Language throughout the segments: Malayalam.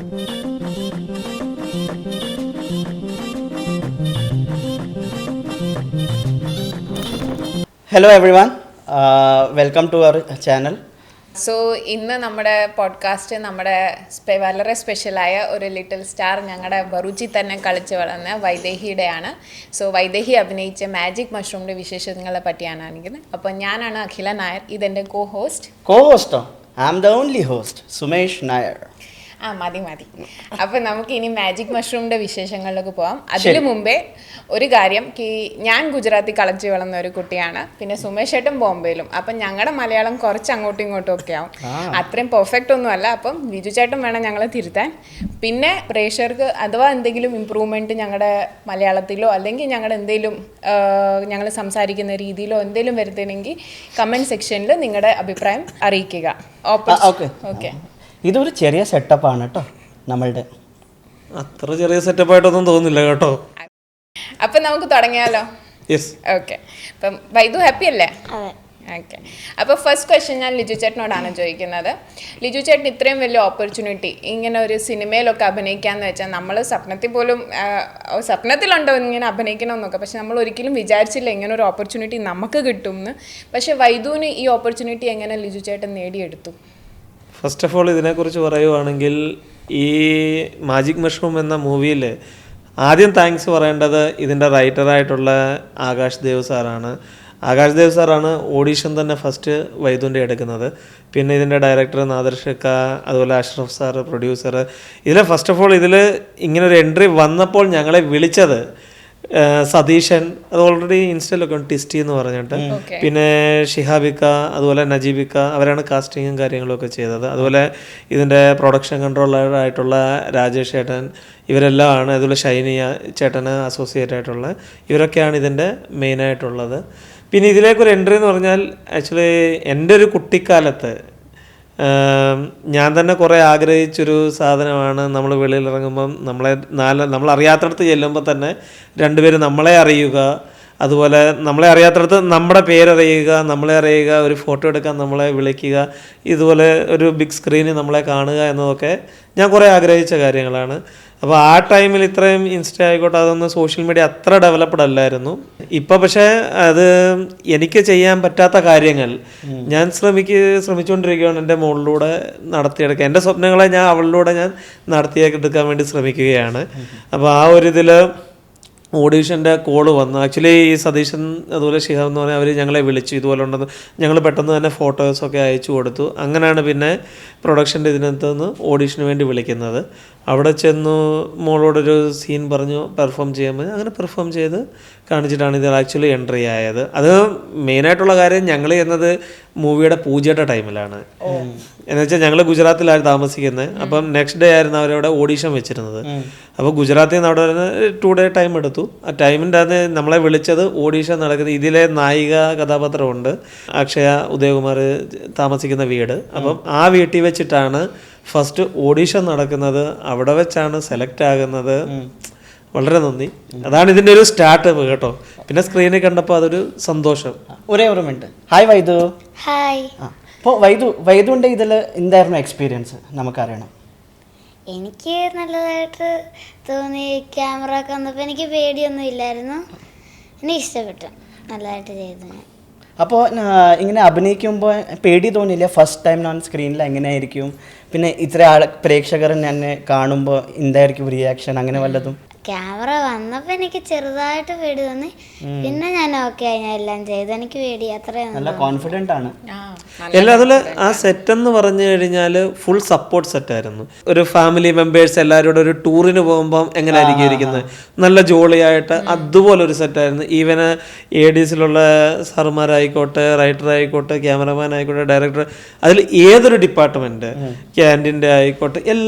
Hello everyone, welcome to our channel. So ഇന്ന് നമ്മുടെ പോഡ്കാസ്റ്റ് നമ്മുടെ വളരെ സ്പെഷ്യലായ ഒരു ലിറ്റിൽ സ്റ്റാർ ഞങ്ങളുടെ ബറൂച്ചി തന്നെ കളിച്ച് വളർന്ന വൈദേഹിയുടെയാണ്. സോ വൈദേഹി അഭിനയിച്ച മാജിക് മഷ്റൂമിൻ്റെ വിശേഷങ്ങളെ പറ്റിയാണെങ്കിൽ അപ്പോൾ ഞാനാണ് അഖില നായർ, ഇതെൻ്റെ Co-host, I am the only host, Sumesh Nair. മതി അപ്പം നമുക്ക് ഇനി മാജിക് മഷ്റൂമിൻ്റെ വിശേഷങ്ങളിലേക്ക് പോകാം. അതിനു മുമ്പേ ഒരു കാര്യം, ഞാൻ ഗുജറാത്തി കളിച്ച് വളർന്ന ഒരു കുട്ടിയാണ്, പിന്നെ സുമേഷ് ചേട്ടൻ ബോംബെയിലും. അപ്പം ഞങ്ങളുടെ മലയാളം കുറച്ച് അങ്ങോട്ടും ഇങ്ങോട്ടും ഒക്കെ ആവും, അത്രയും പെർഫെക്റ്റ് ഒന്നുമല്ല. അപ്പം വിജു ചേട്ടൻ വേണം ഞങ്ങളെ തിരുത്താൻ. പിന്നെ പ്രേക്ഷകർക്ക് അഥവാ എന്തെങ്കിലും ഇമ്പ്രൂവ്മെൻറ്റ് ഞങ്ങളുടെ മലയാളത്തിലോ അല്ലെങ്കിൽ ഞങ്ങളുടെ എന്തെങ്കിലും ഞങ്ങൾ സംസാരിക്കുന്ന രീതിയിലോ എന്തെങ്കിലും വരുത്തണമെങ്കിൽ കമൻറ്റ് സെക്ഷനിൽ നിങ്ങളുടെ അഭിപ്രായം അറിയിക്കുക. ഓക്കെ. ഇതൊരു ചെറിയ സെറ്റപ്പാണ് കേട്ടോ നമ്മളുടെ. അത്ര ചെറിയ സെറ്റപ്പായിട്ടൊന്നും തോന്നുന്നില്ല കേട്ടോ. അപ്പം നമുക്ക് തുടങ്ങിയാലോ? ഓക്കെ. അപ്പം വൈദു ഹാപ്പി അല്ലേ? ഓക്കെ. അപ്പോൾ ഫസ്റ്റ് ക്വസ്റ്റ്യൻ ഞാൻ ലിജു ചേട്ടനോടാണ് ചോദിക്കുന്നത്. ലിജു ചേട്ടൻ ഇത്രയും വലിയ ഓപ്പർച്യൂണിറ്റി ഇങ്ങനെ ഒരു സിനിമയിലൊക്കെ അഭിനയിക്കാമെന്ന് വെച്ചാൽ നമ്മൾ സ്വപ്നത്തിലുണ്ടോ ഇങ്ങനെ അഭിനയിക്കണമെന്നൊക്കെ, പക്ഷെ നമ്മൾ ഒരിക്കലും വിചാരിച്ചില്ല ഇങ്ങനെ ഒരു ഓപ്പർച്യൂണിറ്റി നമുക്ക് കിട്ടുമെന്ന്. പക്ഷെ വൈദുവിന് ഈ ഓപ്പർച്യൂണിറ്റി എങ്ങനെ ലിജു ചേട്ടൻ നേടിയെടുത്തു? ഫസ്റ്റ് ഓഫ് ഓൾ ഇതിനെക്കുറിച്ച് പറയുവാണെങ്കിൽ, ഈ മാജിക് മഷ്റൂം എന്ന മൂവിയിൽ ആദ്യം താങ്ക്സ് പറയേണ്ടത് ഇതിൻ്റെ റൈറ്ററായിട്ടുള്ള ആകാശ് ദേവ് സാറാണ്. ആകാശ് ദേവ് സാറാണ് ഓഡീഷൻ തന്നെ ഫസ്റ്റ് വൈദുവിൻ്റെ എടുക്കുന്നത്. പിന്നെ ഇതിൻ്റെ ഡയറക്ടർ നാദർഷക്ക, അതുപോലെ അഷ്റഫ് സാറ്, പ്രൊഡ്യൂസർ. ഇതിൽ ഫസ്റ്റ് ഓഫ് ഓൾ ഇതിൽ ഇങ്ങനൊരു എൻട്രി വന്നപ്പോൾ ഞങ്ങളെ വിളിച്ചത് സതീശൻ, അത് ഓൾറെഡി ഇൻസ്റ്റയിലൊക്കെ ഉണ്ട്, ടിസ്റ്റി എന്ന് പറഞ്ഞിട്ട്, പിന്നെ ഷിഹാബിക്ക, അതുപോലെ നജീബിക്ക, അവരാണ് കാസ്റ്റിങ്ങും കാര്യങ്ങളൊക്കെ ചെയ്തത്. അതുപോലെ ഇതിൻ്റെ പ്രൊഡക്ഷൻ കൺട്രോളറായിട്ടുള്ള രാജേഷ് ചേട്ടൻ, ഇവരെല്ലാം ആണ്. അതുപോലെ ഷൈനിയ ചേട്ടന് അസോസിയേറ്റ് ആയിട്ടുള്ള ഇവരൊക്കെയാണ് ഇതിൻ്റെ മെയിനായിട്ടുള്ളത്. പിന്നെ ഇതിലേക്കൊരു എൻട്രി എന്ന് പറഞ്ഞാൽ ആക്ച്വലി എൻ്റെ ഒരു കുട്ടിക്കാലത്ത് ഞാൻ തന്നെ കുറേ ആഗ്രഹിച്ചൊരു സാധനമാണ്. നമ്മൾ വെളിയിലിറങ്ങുമ്പം നമ്മൾ അറിയാത്തടത്ത് ചെല്ലുമ്പോൾ തന്നെ രണ്ടുപേരും നമ്മളെ അറിയുക, അതുപോലെ നമ്മളെ അറിയാത്തടത്ത് നമ്മുടെ പേരറിയുക, നമ്മളെ അറിയുക, ഒരു ഫോട്ടോ എടുക്കാൻ നമ്മളെ വിളിക്കുക, ഇതുപോലെ ഒരു ബിഗ് സ്ക്രീനിൽ നമ്മളെ കാണുക എന്നതൊക്കെ ഞാൻ കുറേ ആഗ്രഹിച്ച കാര്യങ്ങളാണ്. അപ്പോൾ ആ ടൈമിൽ ഇത്രയും ഇൻസ്റ്റ ആയിക്കോട്ടെ, അതൊന്നും സോഷ്യൽ മീഡിയ അത്ര ഡെവലപ്ഡ് അല്ലായിരുന്നു. ഇപ്പോൾ പക്ഷേ അത് എനിക്ക് ചെയ്യാൻ പറ്റാത്ത കാര്യങ്ങൾ ഞാൻ ശ്രമിച്ചുകൊണ്ടിരിക്കുകയാണ്. എൻ്റെ മുകളിലൂടെ നടത്തിയെടുക്കുക, എൻ്റെ സ്വപ്നങ്ങളെ അവളിലൂടെ ഞാൻ നടത്തിയെടുക്കാൻ വേണ്ടി ശ്രമിക്കുകയാണ്. അപ്പോൾ ആ ഒരു ഇതിൽ ഓഡീഷൻ്റെ കോള് വന്നു. ആക്ച്വലി ഈ സതീശൻ അതുപോലെ ഷിഹാബ് എന്ന് പറഞ്ഞാൽ അവർ ഞങ്ങളെ വിളിച്ചു, ഇതുപോലെ ഉണ്ടെന്ന്. ഞങ്ങൾ പെട്ടെന്ന് തന്നെ ഫോട്ടോസൊക്കെ അയച്ചു കൊടുത്തു. അങ്ങനെയാണ് പിന്നെ പ്രൊഡക്ഷൻ്റെ ഇതിനകത്ത് നിന്ന് ഓഡീഷന് വേണ്ടി വിളിക്കുന്നത്. അവിടെ ചെന്നു മോളോടൊരു സീൻ പറഞ്ഞു പെർഫോം ചെയ്യാൻ പറഞ്ഞു. അങ്ങനെ പെർഫോം ചെയ്ത് കാണിച്ചിട്ടാണ് ഇത് ആക്ച്വലി എൻട്രി ആയത്. അത് മെയിനായിട്ടുള്ള കാര്യം, ഞങ്ങൾ ചെയ്യുന്നത് മൂവിയുടെ പൂജയുടെ ടൈമിലാണ്. എന്ന് വെച്ചാൽ ഞങ്ങൾ ഗുജറാത്തിലായിരുന്നു താമസിക്കുന്നത്. അപ്പം നെക്സ്റ്റ് ഡേ ആയിരുന്നു അവരവിടെ ഓഡീഷൻ വെച്ചിരുന്നത്. അപ്പോൾ ഗുജറാത്തിൽ നിന്ന് അവിടെ വരുന്ന 2 day ടൈം എടുത്തു. ആ ടൈമിൻ്റെ അത് നമ്മളെ വിളിച്ചത് ഓഡീഷൻ നടക്കുന്നത്. ഇതിലെ നായിക കഥാപാത്രമുണ്ട്, അക്ഷയ ഉദയകുമാർ താമസിക്കുന്ന വീട്. അപ്പം ആ വീട്ടിൽ വെച്ചിട്ടാണ് ഫസ്റ്റ് ഓഡീഷൻ നടക്കുന്നത്. അവിടെ വെച്ചാണ് സെലക്ട് ആകുന്നത്. വളരെ നന്ദി. അതാണ് ഇതിൻ്റെ ഒരു സ്റ്റാർട്ട് കേട്ടോ. പിന്നെ സ്ക്രീനിൽ കണ്ടപ്പോൾ അതൊരു സന്തോഷം. ഒരേ ഒരു മിനിറ്റ്. ഹായ് വൈദു. ഹായ്. അപ്പോൾ വൈദുവിൻ്റെ ഇതിൽ എന്തായിരുന്നു എക്സ്പീരിയൻസ് നമുക്കറിയണം. എനിക്ക് നല്ലതായിട്ട് തോന്നി. ക്യാമറ ഒക്കെ വന്നപ്പോൾ എനിക്ക് പേടിയൊന്നും ഇല്ലായിരുന്നു. എനിക്ക് ഇഷ്ടപ്പെട്ടു, നല്ലതായിട്ട് ചെയ്തു. അപ്പോൾ ഇങ്ങനെ അഭിനയിക്കുമ്പോൾ പേടി തോന്നിയില്ല? ഫസ്റ്റ് ടൈം ഞാൻ സ്ക്രീനിൽ എങ്ങനെയായിരിക്കും, പിന്നെ ഇത്ര പ്രേക്ഷകർ എന്നെ കാണുമ്പോൾ എന്തായിരിക്കും റിയാക്ഷൻ, അങ്ങനെ വല്ലതും? ക്യാമറ വന്നപ്പോൾ എനിക്ക് ചെറുതായിട്ട് പേടി തോന്നി. പിന്നെ ഞാൻ ഓക്കെ ആയി, ഞാൻ എല്ലാം ചെയ്തു. എനിക്ക് പേടി അത്രയും നല്ല കോൺഫിഡൻ്റ് ആണ്. എല്ലാത്തിലും ആ സെറ്റ് എന്ന് പറഞ്ഞു കഴിഞ്ഞാൽ ഫുൾ സപ്പോർട്ട് സെറ്റായിരുന്നു. ഒരു ഫാമിലി മെമ്പേഴ്സ് എല്ലാവരും ഒരു ടൂറിന് പോകുമ്പം എങ്ങനെയായിരിക്കും ഇരിക്കുന്നത്, നല്ല ജോളിയായിട്ട് അതുപോലൊരു സെറ്റായിരുന്നു. ഈവന് ADസിലുള്ള സാറുമാരായിക്കോട്ടെ, റൈറ്റർ ആയിക്കോട്ടെ, ക്യാമറമാൻ ആയിക്കോട്ടെ, ഡയറക്ടർ, അതിൽ ഏതൊരു ഡിപ്പാർട്ട്മെൻറ്റ്, ക്യാൻറ്റീൻ്റെ ആയിക്കോട്ടെ,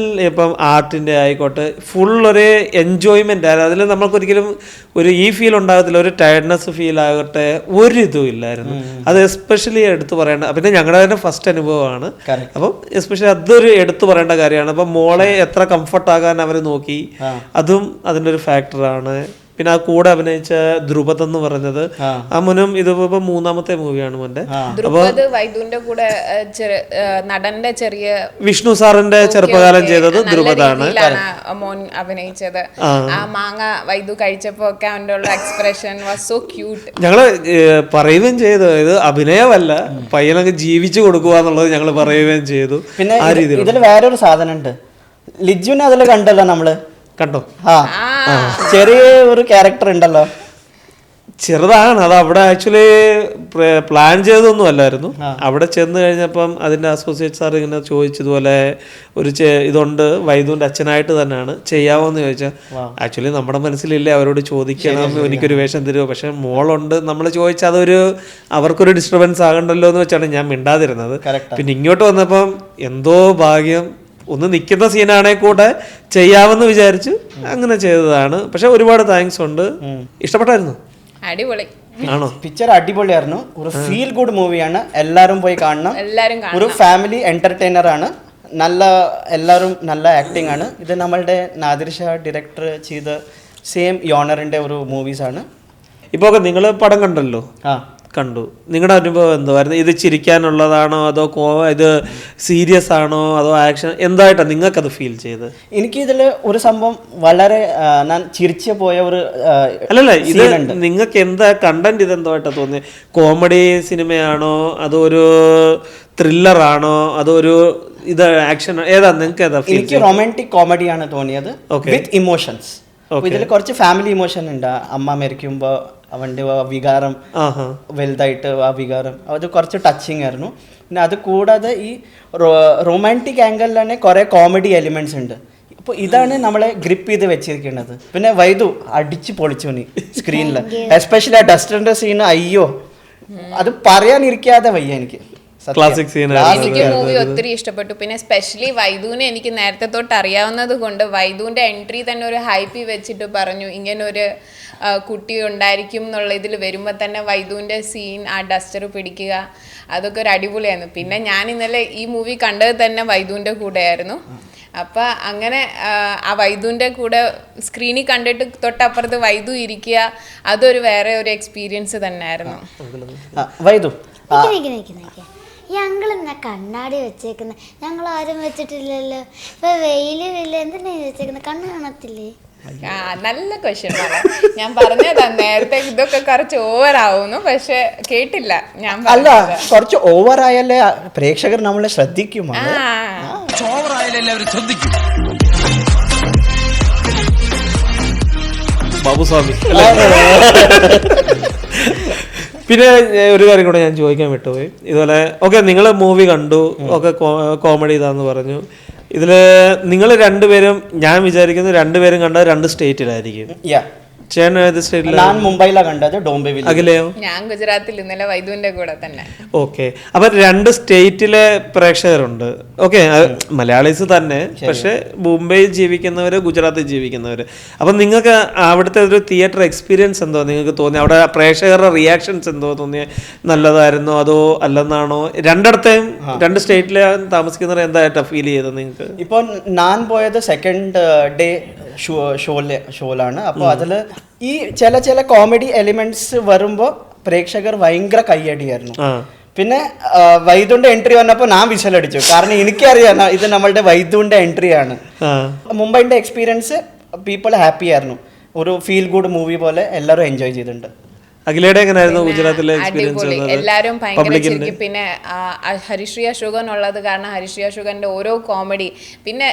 ഇപ്പം ആർട്ടിൻ്റെ ആയിക്കോട്ടെ, ഫുൾ ഒരു എൻജോയ്മെൻ്റ് ആയിരുന്നു. അതിൽ നമുക്കൊരിക്കലും ഒരു ഫീൽ ഉണ്ടാകത്തില്ല, ഒരു ടയർഡ്നെസ് ഫീൽ ആകട്ടെ, ഒരു ഇതും ഇല്ലായിരുന്നു. അത് എസ്പെഷ്യലി എടുത്തു പറയേണ്ട, പിന്നെ ഞങ്ങളുടെ തന്നെ ഫസ്റ്റ് അനുഭവമാണ്. അപ്പം എസ്പെഷ്യലി അതൊരു എടുത്തു പറയേണ്ട കാര്യമാണ്. അപ്പം മോളെ എത്ര കംഫർട്ട് ആകാൻ അവർ നോക്കി, അതും അതിൻ്റെ ഒരു ഫാക്ടറാണ്. പിന്നെ ആ കൂടെ അഭിനയിച്ച ധ്രുപദ് എന്ന് പറഞ്ഞത് ആ മുനും ഇതിപ്പോ മൂന്നാമത്തെ മൂവിയാണ് മോന്റെ. ധ്രുപദ് വൈദുവിന്റെ കൂടെ നടന്റെ ചെറിയ വിഷ്ണു സാറിന്റെ ചെറുപ്പകാലം ചെയ്തത് ധ്രുപദാണ് മോൻ അഭിനയിച്ചത്. ആ മാങ്ങ വൈദു കഴിച്ചപ്പോ ഒക്കെ അവന്റെ ഉള്ള എക്സ്പ്രഷൻ വാസ് സോ ക്യൂട്ട്. ഞങ്ങള് പറയുകയും ചെയ്തു ഇത് അഭിനയമല്ല, പയ്യനൊക്കെ ജീവിച്ചു കൊടുക്കുക എന്നുള്ളത് ഞങ്ങൾ പറയുകയും ചെയ്തു. പിന്നെ ആ രീതിയിൽ ഇതിൽ വേറൊരു സാധനം ഉണ്ട്, ലിജുവിനെ അതിൽ കണ്ടല്ലോ നമ്മള്. കണ്ടോ? ചെറിയ ഒരു ക്യാരക്ടർ ഉണ്ടല്ലോ. ചെറുതാണ് അത്. അവിടെ ആക്ച്വലി പ്ലാൻ ചെയ്തൊന്നും അല്ലായിരുന്നു. അവിടെ ചെന്ന് കഴിഞ്ഞപ്പം അതിന്റെ അസോസിയേറ്റ് സാർ ഇങ്ങനെ ചോദിച്ചതുപോലെ ഒരു ഇതുണ്ട്, വൈദുവിന്റെ അച്ഛനായിട്ട് തന്നെയാണ്, ചെയ്യാവോന്ന് ചോദിച്ചാൽ ആക്ച്വലി നമ്മുടെ മനസ്സിലില്ലേ അവരോട് ചോദിക്കണം എനിക്കൊരു വേഷം തരുമോ, പക്ഷെ മോളുണ്ട്, നമ്മൾ ചോദിച്ചാൽ അതൊരു അവർക്കൊരു ഡിസ്റ്റർബൻസ് ആകണ്ടല്ലോ എന്ന് വെച്ചാണ് ഞാൻ മിണ്ടാതിരുന്നത്. പിന്നെ ഇങ്ങോട്ട് വന്നപ്പം എന്തോ ഭാഗ്യം ഒന്ന് നിൽക്കുന്ന സീനാണെങ്കിൽ കൂടെ ചെയ്യാമെന്ന് വിചാരിച്ചു അങ്ങനെ ചെയ്തതാണ്. പക്ഷെ ഒരുപാട് താങ്ക്സ് ഉണ്ട്. ഇഷ്ടപ്പെട്ടായിരുന്നു? അടിപൊളി ആണോ? പിക്ചർ അടിപൊളിയായിരുന്നു. ഒരു ഫീൽ ഗുഡ് മൂവിയാണ്, എല്ലാവരും പോയി കാണണം. ഒരു ഫാമിലി എന്റർടൈനർ ആണ്. എല്ലാവരും നല്ല ആക്ടിങ് ആണ്. ഇത് നമ്മളുടെ നാദിർ ഷാ ഡയറക്ടർ ചെയ്ത സെയിം യോണറിന്റെ ഒരു മൂവീസ് ആണ്. ഇപ്പൊ നിങ്ങൾ പടം കണ്ടല്ലോ, കണ്ടു. നിങ്ങളുടെ അനുഭവം എന്തായിരുന്നു? ഇത് ചിരിക്കാനുള്ളതാണോ അതോ ഇത് സീരിയസ് ആണോ അതോ ആക്ഷൻ, എന്തായിട്ടാണ് നിങ്ങൾക്കത് ഫീൽ ചെയ്ത്? എനിക്ക് ഇതിൽ ഒരു സംഭവം വളരെ ഞാൻ ചിരിച്ചു പോയ ഒരു അല്ലല്ല, ഇത് നിങ്ങൾക്ക് എന്താ കണ്ടന്റ് ഇതെന്തായിട്ടാ തോന്നിയത്? കോമഡി സിനിമയാണോ അതോ ഒരു ത്രില്ലർ ആണോ അതോ ഒരു ഇത് ആക്ഷൻ, ഏതാ നിങ്ങൾക്ക് ഏതാ ഫീൽ? എനിക്ക് റൊമാൻറ്റിക് കോമഡിയാണ് തോന്നിയത് വിത്ത് ഇമോഷൻസ്. ഇതിൽ കുറച്ച് ഫാമിലി ഇമോഷൻ ഉണ്ട്. അമ്മ മരിക്കുമ്പോൾ അവൻ്റെ വികാരം വലുതായിട്ട് ആ വികാരം അത് കുറച്ച് ടച്ചിങ് ആയിരുന്നു. പിന്നെ അത് കൂടാതെ ഈ റൊമാൻറ്റിക് ആംഗിളിൽ തന്നെ കുറേ കോമഡി എലിമെന്റ്സ് ഉണ്ട്. അപ്പോൾ ഇതാണ് നമ്മളെ ഗ്രിപ്പ് ചെയ്ത് വെച്ചിരിക്കുന്നത്. പിന്നെ വൈദു അടിച്ച് പൊളിച്ചു നീ സ്ക്രീനിൽ, എസ്പെഷ്യലി ആ ഡസ്റ്ററിന്റെ സീൻ. അയ്യോ, അത് പറയാനിരിക്കാതെ വയ്യ എനിക്ക്. Classic scene. എനിക്ക് മൂവി ഒത്തിരി ഇഷ്ടപ്പെട്ടു. പിന്നെ സ്പെഷ്യലി വൈദുവിനെ എനിക്ക് നേരത്തെ തൊട്ട് അറിയാവുന്നത് കൊണ്ട് വൈദുവിന്റെ എൻട്രി തന്നെ ഒരു ഹൈപ്പ് വെച്ചിട്ട് പറഞ്ഞു ഇങ്ങനെ ഒരു കുട്ടി ഉണ്ടായിരിക്കും എന്നുള്ള ഇതിൽ വരുമ്പോൾ തന്നെ വൈദുവിന്റെ സീൻ, ആ ഡസ്റ്റർ പിടിക്കുക, അതൊക്കെ ഒരു അടിപൊളിയായിരുന്നു. പിന്നെ ഞാൻ ഇന്നലെ ഈ മൂവി കണ്ടത് തന്നെ വൈദുവിന്റെ കൂടെയായിരുന്നു. അപ്പൊ അങ്ങനെ ആ വൈദുവിന്റെ കൂടെ സ്ക്രീനിൽ കണ്ടിട്ട് തൊട്ടപ്പുറത്ത് വൈദു ഇരിക്കുക, അതൊരു വേറെ ഒരു എക്സ്പീരിയൻസ് തന്നെയായിരുന്നു. വൈദു ഈ അങ്കിളെന്നാ കണ്ണാടി വെച്ചേക്കുന്ന? ഞങ്ങൾ ആരും വെച്ചിട്ടില്ലല്ലോ. ഇപ്പൊ വെയിലുമില്ല, എന്തിനാ വെച്ചേക്കുന്ന? കണ്ണ് കാണത്തില്ലേ? നല്ല ക്വസ്റ്റ്യൻ ആണ്. ഞാൻ പറഞ്ഞതാ നേരത്തെ ഇതൊക്കെ കുറച്ച് ഓവർ ആവുന്നു, പക്ഷെ കേട്ടില്ല. ഞാൻ അല്ല, കുറച്ച് ഓവർ ആയാലേ പ്രേക്ഷകർ നമ്മളെ ശ്രദ്ധിക്കും. ബാബുസ്വാമി. പിന്നെ ഒരു കാര്യം കൂടെ ഞാൻ ചോദിക്കാൻ വിട്ടുപോയി. ഇതുപോലെ ഓക്കെ നിങ്ങൾ മൂവി കണ്ടു, ഒക്കെ കോമഡി ഇതാന്ന് പറഞ്ഞു. ഇതിൽ നിങ്ങൾ രണ്ടുപേരും, ഞാൻ വിചാരിക്കുന്നു രണ്ടുപേരും കണ്ടത് രണ്ട് സ്റ്റേറ്റിലായിരിക്കും. ഞാൻ മുംബൈയിലാണ് കണ്ടത്, ഡോംബെയിൽ. അഖിലയോ? ഞാൻ ഗുജറാത്തിൽ, ഇന്നലെ വൈദുവിന്റെ കൂടെ തന്നെ. ഓക്കെ, അപ്പൊ രണ്ട് സ്റ്റേറ്റിലെ പ്രേക്ഷകരുണ്ട്. ഓക്കെ, മലയാളീസ് തന്നെ, പക്ഷെ മുംബൈയിൽ ജീവിക്കുന്നവര്, ഗുജറാത്തിൽ ജീവിക്കുന്നവര്. അപ്പൊ നിങ്ങൾക്ക് അവിടുത്തെ ഒരു തിയേറ്റർ എക്സ്പീരിയൻസ് എന്തോ നിങ്ങൾക്ക് തോന്നി? അവിടെ പ്രേക്ഷകരുടെ റിയാക്ഷൻസ് എന്തോ തോന്നിയ? നല്ലതായിരുന്നോ അതോ അല്ലെന്നാണോ? രണ്ടിടത്തെയും രണ്ട് സ്റ്റേറ്റിലെ താമസിക്കുന്നവർ എന്തായിട്ടാ ഫീൽ ചെയ്തത് നിങ്ങൾക്ക്? ഇപ്പോൾ ഞാൻ പോയത് സെക്കൻഡ് ഡേ ഷോയിലാണ്. അപ്പോൾ അതിൽ ഈ ചില കോമഡി എലിമെന്റ്സ് വരുമ്പോൾ പ്രേക്ഷകർ ഭയങ്കര കയ്യടിയായിരുന്നു. പിന്നെ വൈദുവിന്റെ എൻട്രി വന്നപ്പോൾ ഞാൻ വിശലടിച്ചു, കാരണം എനിക്കറിയാം ഇത് നമ്മളുടെ വൈദുവിന്റെ എൻട്രി ആണ്. മുംബൈന്റെ എക്സ്പീരിയൻസ് പീപ്പിൾ ഹാപ്പി ആയിരുന്നു. ഒരു ഫീൽ ഗുഡ് മൂവി പോലെ എല്ലാവരും എൻജോയ് ചെയ്തിട്ടുണ്ട്. അഖിലയുടെ എങ്ങനെയായിരുന്നു ഗുജറാത്തിലെ എക്സ്പീരിയൻസ്? എല്ലാവരും ഭയങ്കര ശരിക്കും. പിന്നെ ഹരിശ്രീ അശോകൻ ഉള്ളത് കാരണം ഹരിശ്രീ അശോകന്റെ ഓരോ കോമഡി, പിന്നെ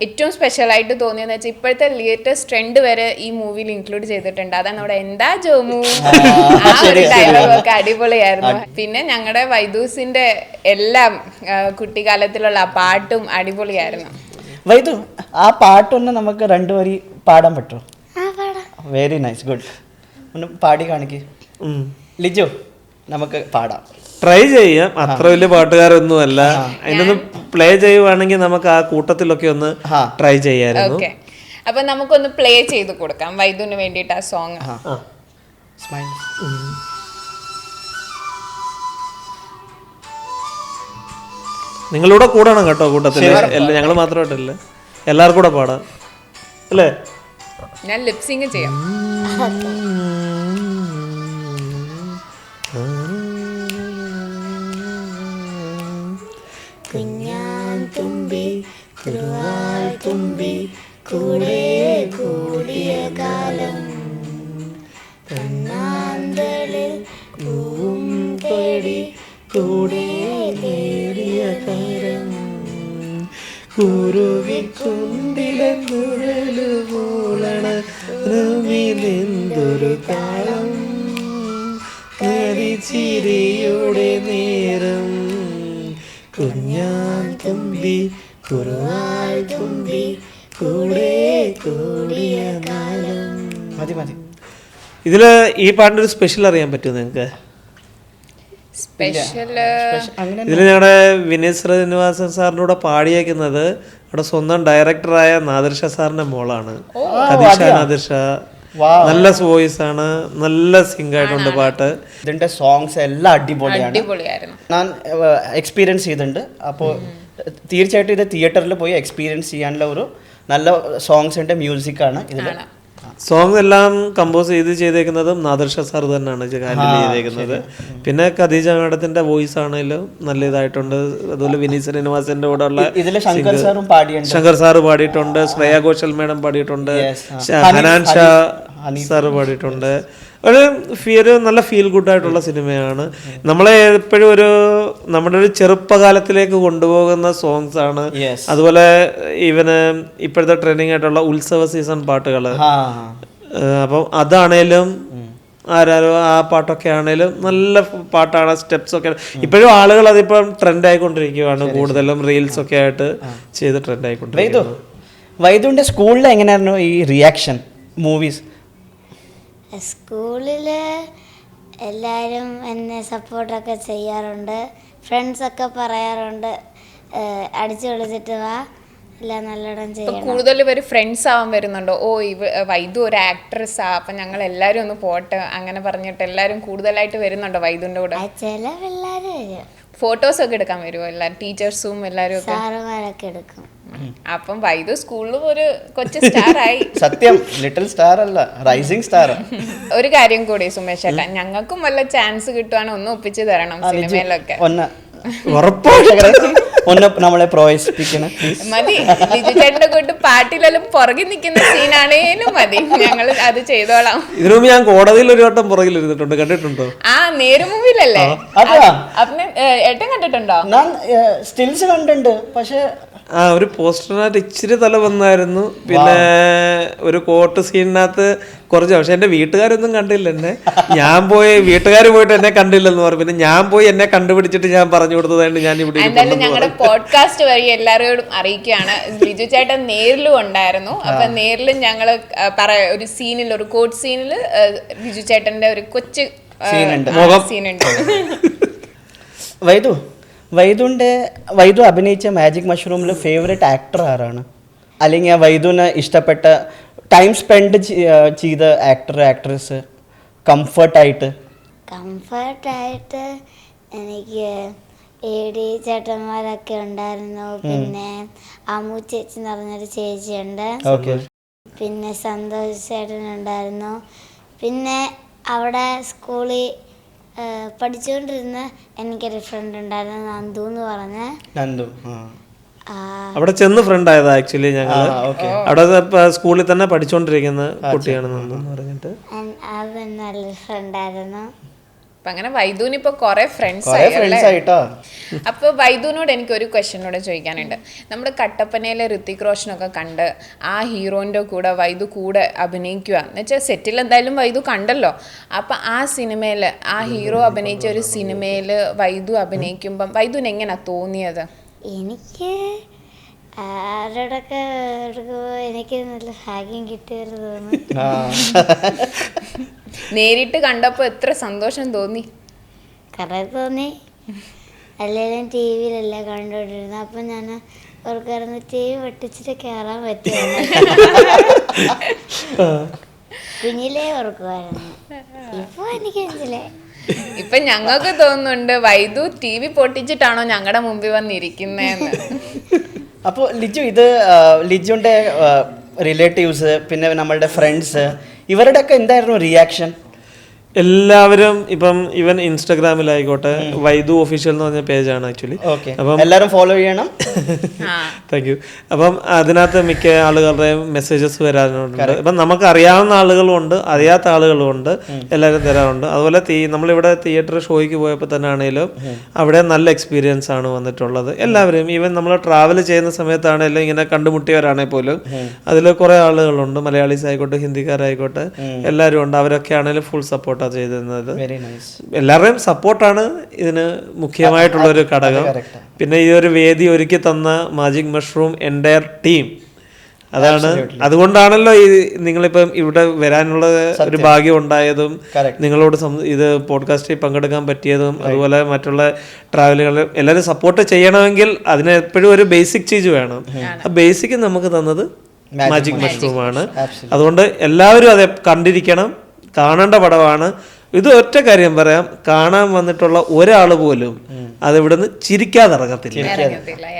ഏറ്റവും സ്പെഷ്യലായിട്ട് തോന്നിയെന്ന് വെച്ചാൽ ഇപ്പോഴത്തെ ലേറ്റസ്റ്റ് ട്രെൻഡ് വരെ ഈ മൂവിയിൽ ഇൻക്ലൂഡ് ചെയ്തിട്ടുണ്ട്. അതാണ് നമ്മുടെ എന്താ ജോമു, ആ ഒരു ഡയലോഗൊക്കെ അടിപൊളിയായിരുന്നു. പിന്നെ ഞങ്ങളുടെ വൈദൂസിന്റെ എല്ലാം കുട്ടിക്കാലത്തിലുള്ള പാട്ടും അടിപൊളിയായിരുന്നു. വൈദു, ആ പാട്ടൊന്ന് നമുക്ക് രണ്ടുപേരി പാടാൻ പറ്റുമോ? Very nice, good. ഒന്ന് പാടി കാണിക്ക്. ലിജു, നമുക്ക് പാടാം. ട്രൈ ചെയ്യാം. അത്ര വലിയ പാട്ടുകാരൊന്നും അല്ല. അതിനൊന്ന് പ്ലേ ചെയ്യുവാണെങ്കിൽ നമുക്ക് ആ കൂട്ടത്തിലൊക്കെ ഒന്ന് ട്രൈ ചെയ്യാമായിരുന്നു. ഓക്കെ, അപ്പൊ നമുക്കൊന്ന് പ്ലേ ചെയ്ത് കൊടുക്കാം വൈദുവിന് വേണ്ടിയിട്ട് ആ സോങ്. നിങ്ങളുടെ കൂടാണ് കേട്ടോ കൂട്ടത്തില്. ഞങ്ങൾ മാത്രമായിട്ടല്ല, എല്ലാവർക്കും കൂടെ പാടാം അല്ലേ? ഞാൻ ലിപ്സിങ് ചെയ്യാം. കുഞ്ഞാൻ തുമ്പി കുറുവാൽ തുമ്പി കൂടെ കൂടിയ കാലം കണ്ണാന്തളിൽ പൂവും തേടി കൂടെ തേടിയ കാലം കുരുവിക്കുണ്ടിലെന്തൊരു താളം ചിരിയുടെ നേരം കുഞ്ഞാൻ തുമ്പി കുറുവാൽ തുമ്പി കൂടെ കൂടിയ കാലം. മതി മതി. ഇതില് ഈ പാട്ടിന്റെ ഒരു സ്പെഷ്യൽ അറിയാൻ പറ്റുമോ നിങ്ങൾക്ക്? സ്പെഷ്യല് അങ്ങനെ ഇതിൽ ഞങ്ങളുടെ വിനീത് ശ്രീനിവാസൻ സാറിൻ്റെ കൂടെ പാടിയേക്കുന്നത് അവിടെ സ്വന്തം ഡയറക്ടറായ നാദിർഷ സാറിന്റെ മോളാണ്. കദീഷ നാദിർഷ. നല്ല വോയിസ് ആണ്, നല്ല സിംഗ് ആയിട്ടുണ്ട് പാട്ട്. ഇതിന്റെ സോങ്സ് എല്ലാം അടിപൊളിയാണ്. അടിപൊളിയായിരുന്നു. ഞാൻ എക്സ്പീരിയൻസ് ചെയ്തിട്ടുണ്ട്. അപ്പോൾ തീർച്ചയായിട്ടും ഇത് തിയേറ്ററിൽ പോയി എക്സ്പീരിയൻസ് ചെയ്യാനുള്ള ഒരു നല്ല സോങ്സിന്റെ മ്യൂസിക്കാണ് ഇതിൽ. സോങ് എല്ലാം കമ്പോസ് ചെയ്തേക്കുന്നതും നാദിർഷ സാർ തന്നെയാണ് ഹാൻഡിൽ ചെയ്തേക്കുന്നത്. പിന്നെ ഖദീജ മാഡത്തിന്റെ വോയിസ് ആണെങ്കിലും നല്ല ഇതായിട്ടുണ്ട്. അതുപോലെ വിനീത് ശ്രീനിവാസന്റെ കൂടെ ഉള്ള ഇതില് ശങ്കർ സാറും പാടിയുണ്ട്. ശങ്കർ സാറ് പാടിയിട്ടുണ്ട്, ശ്രേയ ഘോഷൽ മേഡം പാടിയിട്ടുണ്ട്, ഹനാൻ ഷാ സാറ് പാടിയിട്ടുണ്ട്. ഒരു നല്ല ഫീൽ ഗുഡ് ആയിട്ടുള്ള സിനിമയാണ്. നമ്മളെ എപ്പോഴും നമ്മുടെ ഒരു ചെറുപ്പകാലത്തിലേക്ക് കൊണ്ടുപോകുന്ന സോങ്സ് ആണ്. അതുപോലെ ഇവന് ഇപ്പോഴത്തെ ട്രെൻഡിങ് ആയിട്ടുള്ള ഉത്സവ സീസൺ പാട്ടുകൾ, അപ്പം അതാണേലും ആരാരോ ആ പാട്ടൊക്കെ ആണേലും നല്ല പാട്ടാണ്. സ്റ്റെപ്സ് ഒക്കെ ഇപ്പോഴും ആളുകൾ അതിപ്പം ട്രെൻഡ് ആയിക്കൊണ്ടിരിക്കുകയാണ്. കൂടുതലും റീൽസ് ഒക്കെ ആയിട്ട് ചെയ്ത് ട്രെൻഡ് ആയിക്കൊണ്ടിരിക്കുന്നു. വൈദുവിന്റെ സ്കൂളിൽ എങ്ങനെയായിരുന്നു ഈ റിയാക്ഷൻ മൂവീസ്? സ്കൂളിൽ എല്ലാവരും എന്നെ സപ്പോർട്ടൊക്കെ ചെയ്യാറുണ്ട്. ഫ്രണ്ട്സൊക്കെ പറയാറുണ്ട് അടിച്ചു വിളിച്ചിട്ട് വാ, എല്ലാം നല്ലോണം ചെയ്യണം. കൂടുതൽ പേര് ഫ്രണ്ട്സ് ആവാൻ വരുന്നുണ്ടോ? ഓ വൈദു ഒരു ആക്ട്രസ്സാ, അപ്പം ഞങ്ങൾ എല്ലാവരും ഒന്ന് പോട്ടെ അങ്ങനെ പറഞ്ഞിട്ട് എല്ലാവരും കൂടുതലായിട്ട് വരുന്നുണ്ടോ വൈദുവിൻ്റെ കൂടെ? ചില പിള്ളേർ വരും. ഫോട്ടോസ് ഒക്കെ എടുക്കാൻ വരുമോ? എല്ലാവരും ടീച്ചേഴ്സും എല്ലാവരും ഒക്കെ? സാറുമാരൊക്കെ എടുക്കും. അപ്പം വൈദു സ്കൂളിലും ഒരു കൊച്ചു സ്റ്റാർ ആയി. സത്യം, ലിറ്റിൽ സ്റ്റാർ അല്ല, റൈസിംഗ് സ്റ്റാർ. ഒരു കാര്യം കൂടി സുമേഷ് ചേട്ടാ, ഞങ്ങൾക്കും വല്ല ചാൻസ് കിട്ടുവാണെങ്കിൽ ഒന്ന് ഒപ്പിച്ച് തരണം സിനിമയിലൊക്കെ. ഒന്ന് നമ്മളെ പ്രോത്സാഹിപ്പിക്കണം മതി. ലിജു ചേട്ടന്റെ കൂട്ട് പാട്ടിലെല്ലാം പുറകിൽ നിൽക്കുന്ന സീനാണേലും മതി, ഞങ്ങൾ അത് ചെയ്തോളാം. ഇതിനു മുമ്പ് ഞാൻ കോടതിയിൽ ഒരു വട്ടം പുറകിൽ ഇരുന്നിട്ടുണ്ട്, കണ്ടിട്ടുണ്ടോ? ആ നേര് മൂവിലല്ലേ? അപ്പനെ ഏട്ടൻ കണ്ടിട്ടുണ്ടോ? ഞാൻ സ്റ്റിൽസ് കണ്ടിട്ടുണ്ട്. പക്ഷെ ഒരു പോസ്റ്ററിനകത്ത് ഇച്ചിരി തല വന്നായിരുന്നു. പിന്നെ ഒരു കോട്ട് സീനിനകത്ത് കുറച്ച്, പക്ഷെ എന്റെ വീട്ടുകാരൊന്നും കണ്ടില്ല എന്നെ. വീട്ടുകാർ പോയിട്ട് എന്നെ കണ്ടില്ലെന്ന് പറഞ്ഞു. പിന്നെ ഞാൻ പോയി എന്നെ കണ്ടുപിടിച്ചിട്ട് ഞാൻ പറഞ്ഞു കൊടുത്തതായിട്ട് ഞാൻ ഇവിടെ. എന്തായാലും ഞങ്ങളുടെ പോഡ്കാസ്റ്റ് വഴി എല്ലാവരോടും അറിയിക്കുകയാണ്, ലിജു ചേട്ടൻ നേരിലും ഉണ്ടായിരുന്നു. അപ്പൊ നേരിലും ഞങ്ങള് ഒരു സീനിൽ, ഒരു കോട്ട് സീനിൽ ലിജു ചേട്ടന്റെ ഒരു കൊച്ചു സീനുണ്ട്. വൈദു അഭിനയിച്ച മാജിക് മഷ്റൂമിൽ ഫേവറേറ്റ് ആക്ടർ ആരാണ്? അല്ലെങ്കിൽ വൈദുവിന് ഇഷ്ടപ്പെട്ട ടൈം സ്പെൻഡ് ചെയ്ത ആക്ടർ ആക്ട്രസ് കംഫർട്ടായിട്ട് എനിക്ക് AD ചേട്ടന്മാരൊക്കെ ഉണ്ടായിരുന്നു. പിന്നെ അമ്മു ചേച്ചി എന്ന് പറഞ്ഞൊരു ചേച്ചിയുണ്ട്. പിന്നെ സന്തോഷ് ചേട്ടനുണ്ടായിരുന്നു. പിന്നെ അവിടെ സ്കൂളിൽ പഠിച്ചുകൊണ്ടിരുന്ന എനിക്കൊരു ഫ്രണ്ട് ഉണ്ടായിരുന്നു, നന്ദു എന്ന് പറഞ്ഞ. അവിടെ ചെന്ന് ഫ്രണ്ട് ആയതാ ആക്ച്വലി. ഞങ്ങൾ അവിടെ സ്കൂളിൽ തന്നെ പഠിച്ചുകൊണ്ടിരിക്കുന്ന കുട്ടിയാണ് നന്ദു എന്ന് പറഞ്ഞിട്ട്. അത് നല്ലൊരു ഫ്രണ്ടായിരുന്നു. അപ്പൊ അങ്ങനെ വൈദുവിന് ഇപ്പൊ കുറെ ഫ്രണ്ട്സ് ആയിട്ടോ. അപ്പൊ വൈദുവിനോട് എനിക്ക് ഒരു ക്വസ്റ്റ്യൻ കൂടെ ചോദിക്കാനുണ്ട്. നമ്മുടെ കട്ടപ്പനയിലെ ഋത്തിക് റോഷനൊക്കെ കണ്ട് ആ ഹീറോന്റെ കൂടെ വൈദു കൂടെ അഭിനയിക്കുക എന്ന് വെച്ചാൽ സെറ്റിൽ എന്തായാലും വൈദു കണ്ടല്ലോ. അപ്പൊ ആ സിനിമയിൽ, ആ ഹീറോ അഭിനയിച്ച ഒരു സിനിമയിൽ വൈദു അഭിനയിക്കുമ്പം വൈദുവിന് എങ്ങനെയാ തോന്നിയത്? എനിക്ക് ആരോടൊക്കെ എനിക്ക് നല്ല ഭാഗ്യം കിട്ടിയെന്ന് തോന്നുന്നു. നേരിട്ട് കണ്ടപ്പോൾ എത്ര സന്തോഷം തോന്നി? കുറേ തോന്നി. അല്ലെങ്കിലും TV-യിലല്ലേ കണ്ടുകൊണ്ടിരുന്നത്. അപ്പം ഞാൻ ഓർക്കായിരുന്നു TV വെട്ടിച്ചിട്ട് കയറാൻ പറ്റുമെന്ന്. കുഞ്ഞിലേ ഓർക്കുമായിരുന്നു. ഇപ്പൊ എനിക്ക് മനസ്സിലായി. ഇപ്പൊ ഞങ്ങൾക്ക് തോന്നുന്നുണ്ട് വൈദു TV പൊട്ടിച്ചിട്ടാണോ ഞങ്ങളുടെ മുമ്പിൽ വന്നിരിക്കുന്നതെന്ന്. അപ്പോൾ ലിജുവിന്റെ റിലേറ്റീവ്സ് പിന്നെ നമ്മളുടെ ഫ്രണ്ട്സ് ഇവരുടെയൊക്കെ എന്തായിരുന്നു റിയാക്ഷൻ? എല്ലാവരും ഇപ്പം ഇവൻ ഇൻസ്റ്റാഗ്രാമിലായിക്കോട്ടെ, വൈദു ഒഫീഷ്യൽ എന്ന് പറഞ്ഞ പേജാണ് ആക്ച്വലി. അപ്പം എല്ലാവരും ഫോളോ ചെയ്യണം. Thank you. അപ്പം അതിനകത്ത് മിക്ക ആളുകളുടെയും മെസ്സേജസ് വരാനുണ്ട്. ഇപ്പം നമുക്ക് അറിയാവുന്ന ആളുകളും ഉണ്ട്, അറിയാത്ത ആളുകളും ഉണ്ട്, എല്ലാവരും തരാറുണ്ട്. അതുപോലെ നമ്മളിവിടെ തിയേറ്റർ ഷോയ്ക്ക് പോയപ്പോൾ തന്നെ ആണെങ്കിലും അവിടെ നല്ല എക്സ്പീരിയൻസ് ആണ് വന്നിട്ടുള്ളത്. എല്ലാവരും ഈവൻ നമ്മൾ ട്രാവൽ ചെയ്യുന്ന സമയത്താണെങ്കിലും ഇങ്ങനെ കണ്ടുമുട്ടിയവരാണെങ്കിൽ പോലും അതിൽ കുറേ ആളുകളുണ്ട്, മലയാളീസ് ആയിക്കോട്ടെ ഹിന്ദിക്കാരായിക്കോട്ടെ എല്ലാവരും ഉണ്ട്. അവരൊക്കെ ആണെങ്കിലും ഫുൾ സപ്പോർട്ട് ചെയ്തിരുന്നത്. എല്ലാവരുടെയും സപ്പോർട്ടാണ് ഇതിന് മുഖ്യമായിട്ടുള്ള ഒരു ഘടകം. പിന്നെ ഈ ഒരു വേദി ഒരുക്കി തന്ന മാജിക് മഷ്റൂം എൻ്റയർ ടീം, അതാണ്. അതുകൊണ്ടാണല്ലോ ഈ നിങ്ങളിപ്പം ഇവിടെ വരാനുള്ള ഒരു ഭാഗ്യം ഉണ്ടായതും നിങ്ങളോട് ഇത് പോഡ്കാസ്റ്റിൽ പങ്കെടുക്കാൻ പറ്റിയതും അതുപോലെ മറ്റുള്ള ട്രാവലുകൾ എല്ലാവരും സപ്പോർട്ട് ചെയ്യണമെങ്കിൽ അതിന് എപ്പോഴും ഒരു ബേസിക് ചീസ് വേണം. ആ ബേസിക് നമുക്ക് തന്നത് മാജിക് മഷ്റൂമാണ്. അതുകൊണ്ട് എല്ലാവരും അത് കണ്ടിരിക്കണം, കാണേണ്ട പടമാണ് ഇത്. ഒറ്റ കാര്യം പറയാം, കാണാൻ വന്നിട്ടുള്ള ഒരാൾ പോലും അത് ഇവിടുന്ന് ചിരിക്കാതെ ഇറങ്ങത്തില്ല.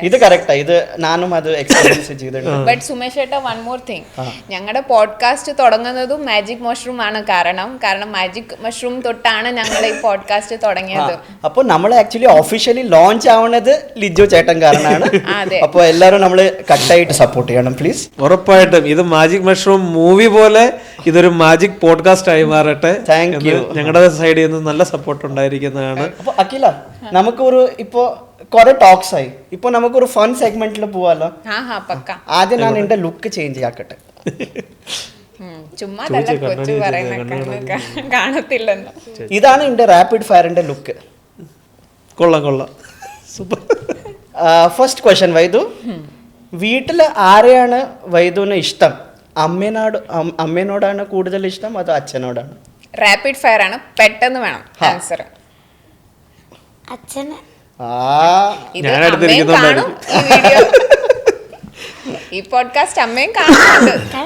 ഇത് കറക്റ്റാ, ഇത് ഞാനും അത് എക്സ്പീരിയൻസ് ചെയ്തിട്ടുണ്ട്. ബട്ട് സുമേഷ് ഏട്ടാ, വൺ മോർ തിങ്, ഞങ്ങളുടെ പോഡ്കാസ്റ്റ് തുടങ്ങുന്നതും മാജിക് മഷ്റൂം ആണ്. കാരണം മാജിക് മഷ്റൂം തൊട്ടാണ് ഞങ്ങൾ ഈ പോഡ്കാസ്റ്റ് തുടങ്ങിയത്. അപ്പോൾ നമ്മൾ ആക്ച്വലി ഒഫീഷ്യലി ലോഞ്ച് ആവുന്നത് ലിജോ ചേട്ടൻ കാരണമാണ്. അപ്പോൾ എല്ലാവരും നമ്മൾ കട്ടായിട്ട് സപ്പോർട്ട് ചെയ്യണം പ്ലീസ്. ഉറപ്പായിട്ടും ഇത് മാജിക് മഷ്റൂം മൂവി പോലെ ഇതൊരു മാജിക് പോഡ്കാസ്റ്റ് ആയി മാറട്ടെ. Thank you. ഞങ്ങളുടെ സൈഡിൽ നിന്ന് നല്ല സപ്പോർട്ട് ഉണ്ടായിരിക്കുന്നതാണ്. അപ്പോൾ അഖില, നമുക്കൊരു ഇപ്പോൾ കുറെ ടോക്സ് ആയി, ഇപ്പൊ നമുക്കൊരു ഫൺ സെഗ്മെന്റിൽ പോവാലോ? ആദ്യം ഞാൻ എന്റെ ലുക്ക് ചേഞ്ച് ആക്കട്ടെ. ഇതാണ് എന്റെ റാപ്പിഡ് ഫയറിന്റെ ലുക്ക്. കൊള്ളാം, സൂപ്പർ. ഫസ്റ്റ് ക്വസ്റ്റ്യൻ, വൈദു, വീട്ടില് ആരെയാണ് വൈദുവിന് ഇഷ്ടം? അമ്മേനോടാണ് കൂടുതൽ ഇഷ്ടം അതോ അച്ഛനോടാണ്? റാപ്പിഡ് ഫയർ ആണ്, പെട്ടെന്ന് വേണം ആൻസർ. അച്ഛന്. ഈ പോഡ്കാസ്റ്റ് അമ്മയും കാണുന്നുണ്ട്.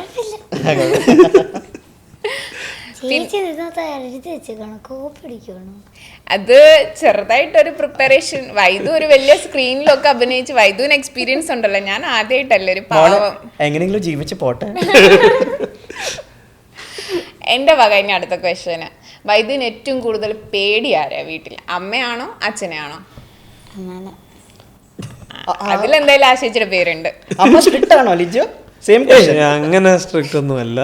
അത് ചെറുതായിട്ടൊരു പ്രിപ്പറേഷൻ. വൈദു ഒരു വലിയ സ്ക്രീനിലൊക്കെ അഭിനയിച്ച് വൈദുവിന് എക്സ്പീരിയൻസ് ഉണ്ടല്ലോ, ഞാൻ ആദ്യമായിട്ടല്ലേ ഒരു പാവം. എങ്ങനെയെങ്കിലും ജീവിച്ച് പോട്ടെ. എന്റെ വക ഇനി അടുത്ത ക്വസ്റ്റ്യന്, വൈദ്യുവിന് ഏറ്റവും കൂടുതൽ പേടി ആരാ വീട്ടിൽ? അമ്മയാണോ അച്ഛനെയാണോ? അതിലെന്തായാലും ആശയിച്ചിട്ട് പേരുണ്ട്. അമ്മ സ്ട്രിക്റ്റ് ആണോ ലിജോ? Same question. അങ്ങനെ സ്ട്രിക്റ്റ് ഒന്നും അല്ല.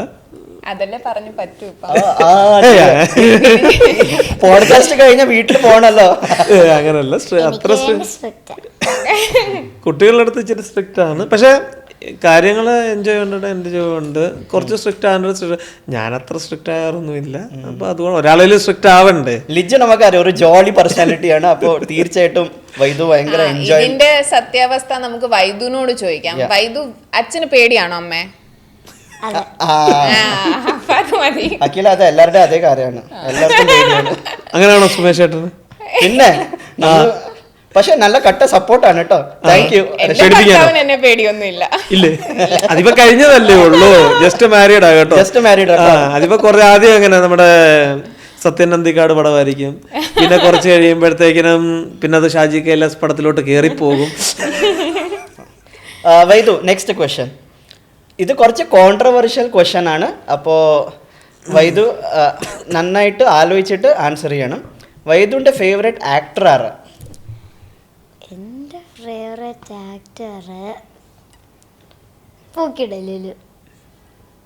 അതല്ലേ പറഞ്ഞു പറ്റൂ. പോഡ്കാസ്റ്റ് കഴിഞ്ഞ വീട്ടിൽ പോകണല്ലോ. അങ്ങനല്ല, അത്ര കുട്ടികളുടെ അടുത്ത് ഇച്ചിരി സ്ട്രിക്റ്റ് ആണ്. പക്ഷെ കാര്യങ്ങൾ എൻജോയ് ഉണ്ട്. കുറച്ച് സ്ട്രിക്റ്റ് ആകുന്ന ഞാൻ അത്ര സ്ട്രിക്റ്റ് ആകാറൊന്നുമില്ല. അപ്പൊ അതുകൊണ്ട് ഒരാളേലും സ്ട്രിക്റ്റ് ആവണ്ടേ. ലിജു നമുക്കറിയാം ഒരു ജോളി പേഴ്സണാലിറ്റിയാണ്. അപ്പോൾ തീർച്ചയായിട്ടും വൈദു ഭയങ്കര എൻജോയ്. ഇതിന്റെ സത്യാവസ്ഥ നമുക്ക് വൈദുവിനോട് ചോദിക്കാം. വൈദു, അച്ഛന് പേടിയാണോ അമ്മേ? അഖില, അത് എല്ലാവരുടെയും അതേ കാര്യമാണ്, എല്ലാവർക്കും പേടിയാണ്. അങ്ങനെയാണോ സുമേഷ് ചേട്ടന്? പിന്നെ പക്ഷെ നല്ല കട്ട സപ്പോർട്ടാണ് കേട്ടോ. Thank you. എന്നെ പേടിയൊന്നുമില്ല. ഇല്ലേ, അതിപ്പോ കഴിഞ്ഞതല്ലേ ഉള്ളൂ. ജസ്റ്റ് മാരീഡ് ആകട്ടോ. Just married. അതിപ്പോ കുറെ ആദ്യം എങ്ങനെ നമ്മുടെ സത്യൻ നന്ദിക്കാട് പടമായിരിക്കും, പിന്നെ കുറച്ച് കഴിയുമ്പോഴത്തേക്കിനും പിന്നെ അത് ഷാജി കൈലാസ് പടത്തിലോട്ട് കയറിപ്പോകും. Vaidu, next question. ഇത് കുറച്ച് കോൺട്രവേഴ്ഷ്യൽ ക്വസ്റ്റ്യൻ ആണ്. അപ്പോൾ വൈദു നന്നായിട്ട് ആലോചിച്ചിട്ട് ആൻസർ ചെയ്യണം. വൈദുവിൻ്റെ ഫേവറേറ്റ് ആക്ടർ ആരാ? എൻ്റെ ഫേവറേറ്റ് ആക്ടർ പൂക്കിടലു.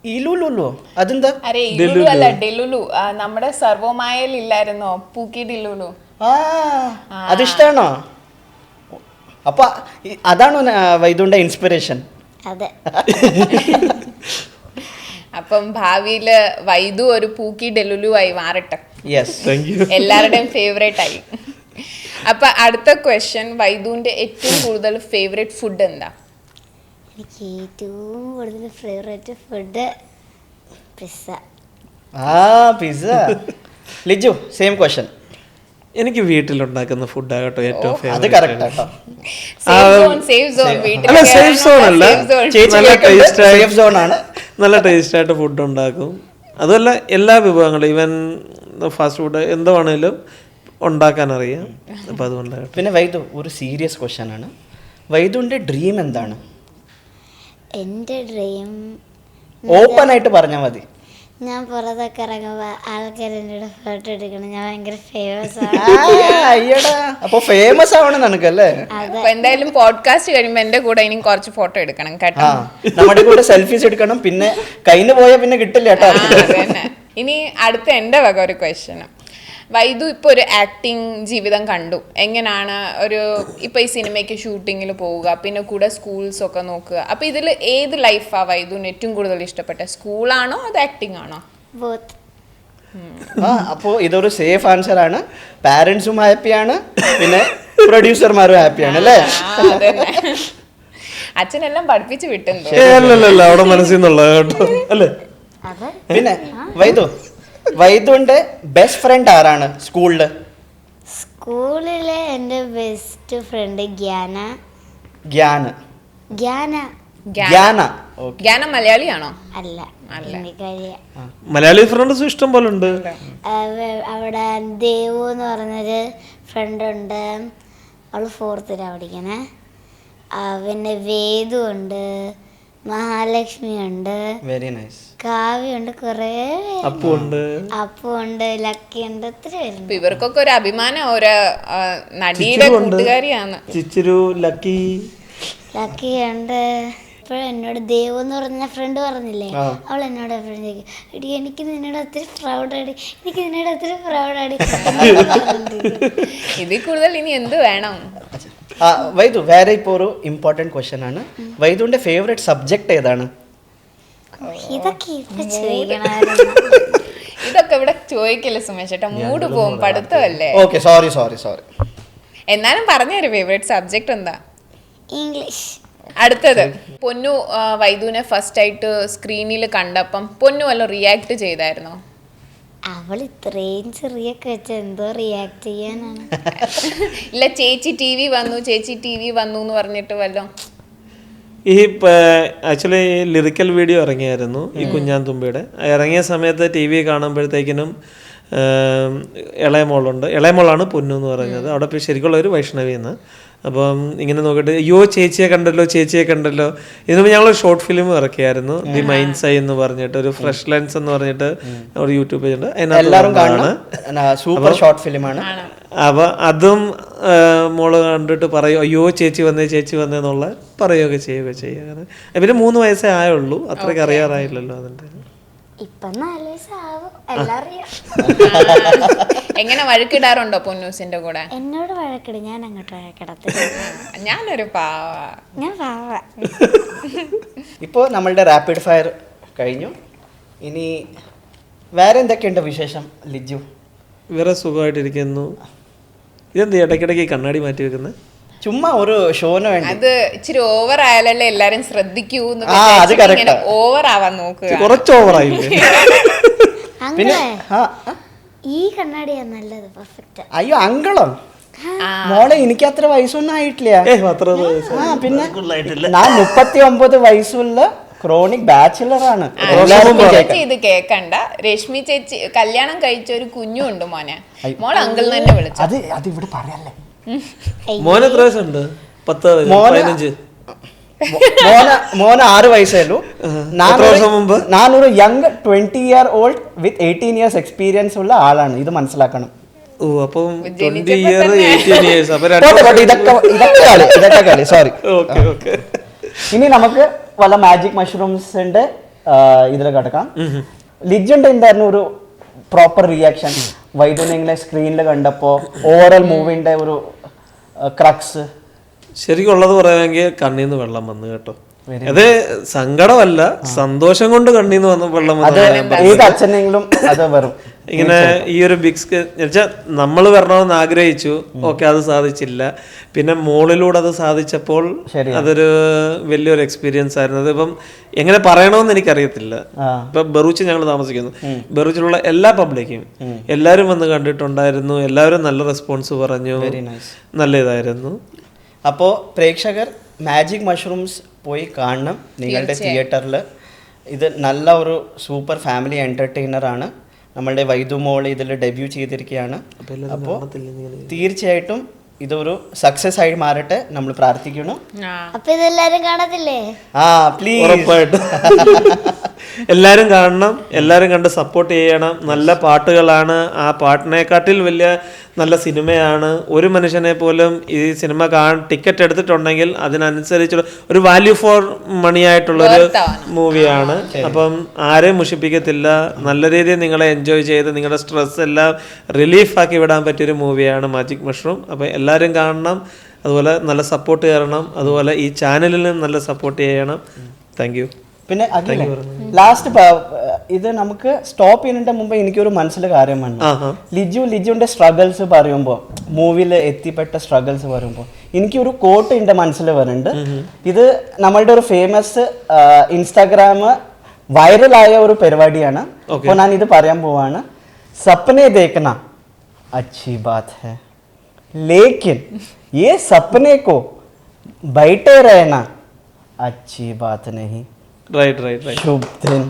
ഇലുലുലു? അതെന്താ? അരെ ഇലുലു അല്ല, ഡെലുലു. നമ്മുടെ സർവമായയിൽ ഇല്ലായിരുന്നോ പൂക്കി ഡിലുലു? അതിഷ്ടാണോ? അപ്പൊ അതാണോ വൈദുവിന്റെ ഇൻസ്പിറേഷൻ? അതെ. അപ്പം ഭാവിയില് വൈദു ഒരു പൂക്കി ഡെലുലു ആയി മാറട്ടെ. എല്ലാവരുടെയും ഫേവറേറ്റ് ആയി. അപ്പൊ അടുത്ത ക്വസ്റ്റ്യൻ, വൈദുവിന്റെ ഏറ്റവും കൂടുതൽ ഫേവറേറ്റ് ഫുഡ് എന്താ? എനിക്ക് ഏറ്റവും കൂടുതൽ favourite food pizza. Pizza. Liju, same question. എനിക്ക് വീട്ടിലുണ്ടാക്കുന്ന ഫുഡ് ആകട്ടോ ഏറ്റവും അത് കറക്റ്റ് ആട്ടോ. നല്ല ടേസ്റ്റ് ആയിട്ട് ഫുഡ് ഉണ്ടാക്കും. അതുമല്ല എല്ലാ വിഭവങ്ങളും, ഈവൻ ഫാസ്റ്റ് ഫുഡ് എന്താണെങ്കിലും ഉണ്ടാക്കാൻ അറിയാം. അപ്പൊ അതുകൊണ്ടാണ്. പിന്നെ വൈദു, ഒരു സീരിയസ് ക്വസ്റ്റ്യൻ ആണ്. വൈദുവിന്റെ ഡ്രീം എന്താണ്? എൻ്റെ ഡ്രീം ഓപ്പൺ ആയിട്ട് പറഞ്ഞാൽ മതി. ഞാൻ പുറത്തൊക്കെ ഇറങ്ങുമ്പോ ആൾക്കാർ എന്നോട് ഫോട്ടോ എടുക്കണം, ഞാൻ ഭയങ്കര ഫേമസ് ആ, ആണ്. അയ്യടാ, അപ്പൊ ഫേമസ് ആവണം നിനക്കല്ലേ? അപ്പൊ എന്തായാലും പോഡ്കാസ്റ്റ് കഴിയുമ്പോ എന്റെ കൂടെ ഇനി കുറച്ച് ഫോട്ടോ എടുക്കണം കേട്ടോ. ആ, നമ്മുടെ കൂടെ സെൽഫീസ് എടുക്കണം. പിന്നെ കയ്യിന് പോയാൽ പിന്നെ കിട്ടില്ല കേട്ടോ. അതന്നെ. ഇനി അടുത്ത എന്റെ വക ഒരു ക്വസ്റ്റ്യൻ. വൈദു ഇപ്പൊ ഒരു ആക്ടിങ് ജീവിതം കണ്ടു. എങ്ങനെയാണ് ഇപ്പൊ ഈ സിനിമയ്ക്ക് ഷൂട്ടിങ്ങിൽ പോവുക, പിന്നെ കൂടെ സ്കൂൾസ് ഒക്കെ നോക്കുക. അപ്പൊ ഇതിൽ ഏത് ലൈഫാ വൈദുവിന് ഏറ്റവും കൂടുതൽ ഇഷ്ടപ്പെട്ട? സ്കൂളാണോ അത് ആക്ടിങ് ആണോ? ബോത്ത്. ആ, അപ്പോ ഇതൊരു സേഫ് ആൻസർ ആണ്. പാരന്റ്സും ഹാപ്പിയാണ്, പിന്നെ പ്രൊഡ്യൂസർമാരും ഹാപ്പിയാണ് അല്ലേ? അതന്നെ. അച്ഛനെല്ലാം പഠിപ്പിച്ചു വിട്ടുണ്ടോ? അല്ലല്ല, അവിടെ മനസ്സിൽ നിന്നുള്ള കേട്ടോ അല്ലേ? അത് പിന്നെ വൈദുവിന്റെ ബെസ്റ്റ് ഫ്രണ്ട് ആരാണ് സ്കൂളില്? സ്കൂളിലെ എൻ്റെ ബെസ്റ്റ് ഫ്രണ്ട് ഗ്യാന. ഗ്യാന. ഗ്യാന മലയാളിയാണോ? അല്ല, ഹിന്ദിക്കാരിയാ. മലയാളി ഫ്രണ്ട്സ് ഇഷ്ടം പോലെ ഉണ്ട്. അവിടെ ദേവു എന്ന് പറഞ്ഞൊരു ഫ്രണ്ട് ഉണ്ട്, അവള് 4th പഠിക്കണേ. പിന്നെ വേദു ഉണ്ട്, മഹാലക്ഷ്മി ഉണ്ട്, വെരി നൈസ്. കാവ്യുണ്ട്, കുറേ അപ്പുണ്ട്, ലക്കി ഉണ്ട്, ഒത്തിരി പേരുണ്ട്. ഇവർക്കൊക്കെ ഒരു അഭിമാനം ഒരു നടിയുടെ കൂട്ടുകാരിയാണ്. ചിച്ചിരു, ലക്കി ഉണ്ട്. ഇപ്പോഴും എന്നോട് ദേവു എന്ന് പറഞ്ഞ ഫ്രണ്ട് പറഞ്ഞില്ലേ, അവൾ എന്നോട് ഫ്രണ്ട് ചോദിക്കും, എടി എനിക്ക് നിന്നോട് ഒത്തിരി പ്രൗഡാടി, ഇതിൽ കൂടുതൽ ഇനി എന്ത് വേണം? വൈദു, വേറെ ഇപ്പോൾ ഒരു ഇമ്പോർട്ടൻറ്റ് ക്വസ്റ്റ്യൻ ആണ്. വൈദുവിന്റെ ഫേവറേറ്റ് സബ്ജക്ട് ഏതാണ്? ഇതൊക്കെ ഇപ്പൊ ചോദിക്കണമായിരുന്നു. ഇതൊക്കെ ഇവിടെ ചോദിക്കല്ലേ സുമേഷ് ചേട്ടാ, മൂഡ് പോകും, പഠിത്തമല്ലേ. Okay, sorry. എന്നാലും പറഞ്ഞൊരു ഫേവറേറ്റ് സബ്ജക്ട് എന്താ? ഇംഗ്ലീഷ്. അടുത്തത്, പൊന്നു വൈദുവിനെ ഫസ്റ്റ് ആയിട്ട് സ്ക്രീനിൽ കണ്ടപ്പം പൊന്നു വല്ലതും റിയാക്ട് ചെയ്തായിരുന്നോ? അവൾ ഇത്രയും ചെറിയൊക്കെ വെച്ച് എന്തോ റിയാക്ട് ചെയ്യാനാണ്. ഇല്ല, ചേച്ചി ടി വി വന്നു എന്ന് പറഞ്ഞിട്ട് വല്ലോ? ഈ ആക്ച്വലി ലിറിക്കൽ വീഡിയോ ഇറങ്ങിയായിരുന്നു ഈ കുഞ്ഞാൻ തുമ്പിയുടെ. ഇറങ്ങിയ സമയത്ത് ടി വി കാണുമ്പോഴത്തേക്കിനും ഇളയമോളാണ് പൊന്നു എന്ന് പറയുന്നത്. അവിടെ ശരിക്കുള്ള ഒരു വൈഷ്ണവി എന്ന്. അപ്പം ഇങ്ങനെ നോക്കിയിട്ട് അയ്യോ ചേച്ചിയെ കണ്ടല്ലോ. ഇതിന് ഞങ്ങൾ ഷോർട്ട് ഫിലിം ഇറക്കിയായിരുന്നു, ദി മൈൻഡ്സ് ഐ എന്ന് പറഞ്ഞിട്ട്, ഒരു ഫ്രഷ് ലെൻസ് എന്ന് പറഞ്ഞിട്ട് ഒരു യൂട്യൂബ് പേജ് ഉണ്ട്, അതിനകത്ത് സൂപ്പർ ഷോർട്ട് ഫിലിമാണ്. അപ്പൊ അതും മോള് കണ്ടിട്ട് പറയും അയ്യോ ചേച്ചി വന്നേന്നുള്ള പറയുകയൊക്കെ ചെയ്യുക. പിന്നെ 3 വയസ്സേ ആയുള്ളൂ, അത്രയ്ക്ക് അറിയാറായില്ലല്ലോ അതിന്റെ. ഇപ്പൊ 4 വയസ്സാവും, എല്ലാം അറിയാം. എങ്ങനെ വഴക്കിടാറുണ്ടോ പൊന്നൂസിന്റെ കൂടെ? എന്നോട് വഴക്കിടും, ഞാൻ അങ്ങോട്ട് വഴക്കിടത്തില്ല. ഞാനൊരു ഞാൻ പാവ. ഇപ്പോൾ നമ്മളുടെ റാപ്പിഡ് ഫയർ കഴിഞ്ഞു. ഇനി വേറെ എന്തൊക്കെയുണ്ട് വിശേഷം ലിജു? വേറെ സുഖമായിട്ടിരിക്കുന്നു. ഇതെന്ത് ഇടയ്ക്കിടയ്ക്ക് കണ്ണാടി മാറ്റി വെക്കുന്നത്? ചുമ്മാ ഒരു ഷോന് വേണ്ടി. അത് ഇച്ചിരി ഓവർ ആയാലല്ലേ എല്ലാരും ശ്രദ്ധിക്കൂ. ഓവർ ആവാൻ നോക്കുക, കുറച്ച് ഓവറായില്ലേ? പിന്നെ ഈ കണ്ണാടിയാ നല്ലത്, പെർഫെക്റ്റ്. അയ്യോ അങ്കളോ മോളെ, എനിക്ക് അത്ര വയസ്സൊന്നും ആയിട്ടില്ല. പിന്നെ ഞാൻ 39 വയസ്സുള്ള ക്രോണിക് ബാച്ചിലർ ആണ്. ഇത് കേക്കണ്ട. രശ്മി ചേച്ചി കല്യാണം കഴിച്ച ഒരു കുഞ്ഞുണ്ട് മോനെ. മോൾ അങ്കിൾ തന്നെ വിളിച്ചു. അത് ഇവിടെ പറയല്ലേ. മോന് എത്ര വയസ്സുണ്ട്? 10, 15. മോന് 6 വയസ്സേ ഉള്ളൂ. ഞാനൊരു യങ് 20-year-old വിത്ത് 18 years എക്സ്പീരിയൻസ് ഉള്ള ആളാണ്, ഇത് മനസ്സിലാക്കണം. ഓ, അപ്പം 20 years 18 years. ഇതൊക്കെ കളി, സോറി. ഇനി നമുക്ക് വല്ല മാജിക് മഷ്റൂംസിന്റെ ഇതിൽ കിടക്കാം. ലിജന്റെ എന്തായിരുന്നു ഒരു പ്രോപ്പർ റിയാക്ഷൻ വൈദ്യുനെ ഇങ്ങനെ സ്ക്രീനിൽ കണ്ടപ്പോ? ഓവറോൾ മൂവിന്റെ ഒരു ക്രക്സ് ശരിക്കും ഉള്ളത് പറയുമെങ്കിൽ കണ്ണീന്ന് വെള്ളം വന്നു കേട്ടോ. അത് സങ്കടമല്ല, സന്തോഷം കൊണ്ട് കണ്ണീന്ന് വന്ന വെള്ളം വന്നു. ഇങ്ങനെ ഈ ഒരു ബിഗ് സ്ക്രീൻ വെച്ചാൽ നമ്മൾ വരണമെന്ന് ആഗ്രഹിച്ചു, ഓക്കെ, അത് സാധിച്ചില്ല. പിന്നെ മോളിലൂടെ അത് സാധിച്ചപ്പോൾ അതൊരു വലിയൊരു എക്സ്പീരിയൻസ് ആയിരുന്നു. അതിപ്പം എങ്ങനെ പറയണമെന്ന് എനിക്കറിയത്തില്ല. ഇപ്പൊ ബറൂച്ച് ഞങ്ങൾ താമസിക്കുന്നു, ബറൂച്ചിലുള്ള എല്ലാ പബ്ലിക്കും എല്ലാവരും വന്ന് കണ്ടിട്ടുണ്ടായിരുന്നു. എല്ലാവരും നല്ല റെസ്പോൺസ് പറഞ്ഞു, നല്ല ഇതായിരുന്നു. അപ്പോൾ പ്രേക്ഷകർ മാജിക് മഷ്റൂംസ് പോയി കാണണം നിങ്ങളുടെ തിയേറ്ററിൽ. ഇത് നല്ല ഒരു സൂപ്പർ ഫാമിലി എൻ്റർടൈനർ ആണ്. നമ്മളുടെ വൈദു മോൾ ഇതിൽ ഡെബ്യൂ ചെയ്തിരിക്കുകയാണ്. അപ്പോൾ തീർച്ചയായിട്ടും ഇതൊരു സക്സസ് ആയി മാറട്ടെ നമ്മൾ പ്രാർത്ഥിക്കുന്നു. അപ്പോൾ ഇതെല്ലാവരും കാണത്തില്ലേ? പ്ലീസ്. എല്ലാവരും കാണണം, എല്ലാവരും കണ്ട് സപ്പോർട്ട് ചെയ്യണം. നല്ല പാട്ടുകളാണ്, ആ പാട്ടിനെക്കാട്ടിൽ വലിയ നല്ല സിനിമയാണ്. ഒരു മനുഷ്യനെ പോലും ഈ സിനിമ ടിക്കറ്റ് എടുത്തിട്ടുണ്ടെങ്കിൽ അതിനനുസരിച്ചുള്ള ഒരു വാല്യൂ ഫോർ മണി ആയിട്ടുള്ളൊരു മൂവിയാണ്. അപ്പം ആരെയും മുഷിപ്പിക്കത്തില്ല, നല്ല രീതിയിൽ നിങ്ങളെ എൻജോയ് ചെയ്ത് നിങ്ങളുടെ സ്ട്രെസ് എല്ലാം റിലീഫാക്കി വിടാൻ പറ്റിയൊരു മൂവിയാണ് മാജിക് മഷ്റൂം. അപ്പോൾ എല്ലാവരും കാണണം, അതുപോലെ നല്ല സപ്പോർട്ട് ചെയ്യണം, അതുപോലെ ഈ ചാനലിലും നല്ല സപ്പോർട്ട് ചെയ്യണം. Thank you. പിന്നെ ലാസ്റ്റ് ഇത് നമുക്ക് സ്റ്റോപ്പ് ചെയ്യുന്നതിന്റെ മുമ്പ് എനിക്കൊരു മനസ്സിലെ കാര്യം വന്നു. ലിജുവിന്റെ സ്ട്രഗിൾസ് പറയുമ്പോൾ, മൂവിയിൽ എത്തിപ്പെട്ട സ്ട്രഗിൾസ് പറയുമ്പോൾ എനിക്കൊരു കോട്ട് എൻ്റെ മനസ്സിൽ വരുന്നുണ്ട്. ഇത് നമ്മളുടെ ഒരു ഫേമസ് ഇൻസ്റ്റാഗ്രാം വൈറലായ ഒരു പരിപാടിയാണ്. അപ്പോൾ ഞാൻ ഇത് പറയാൻ പോവാണ്. സപ്നെ ദേഖന अच्छी बात है, लेकिन ये सपने को बैठे रहना अच्छी बात नहीं. റൈറ്റ്. ശുഭ ദിൻ.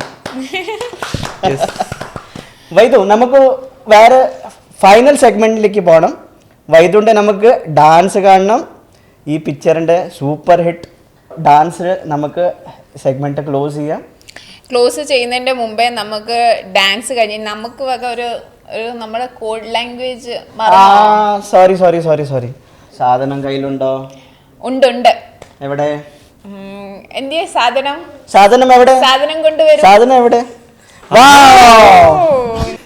വൈദു, നമുക്ക് വേറെ ഫൈനൽ സെഗ്മെന്റിലേക്ക് പോകണം. വൈദുന്റെ നമുക്ക് ഡാൻസ് കാണണം. ഈ പിക്ചറിന്റെ സൂപ്പർ ഹിറ്റ് ഡാൻസ് നമുക്ക് സെഗ്മെന്റ് ക്ലോസ് ചെയ്യാം. ക്ലോസ് ചെയ്യുന്നതിന്റെ മുമ്പേ നമുക്ക് ഡാൻസ് കഴിഞ്ഞ് നമുക്ക് വക ഒരു നമ്മുടെ കോഡ് ലാംഗ്വേജ്. സോറി സാധനം കയ്യിലുണ്ടോ? ഉണ്ട്. എവിടെ എന്റെ സാധനം എവിടെ? സാധനം കൊണ്ടുവരും. സാധനം എവിടെ?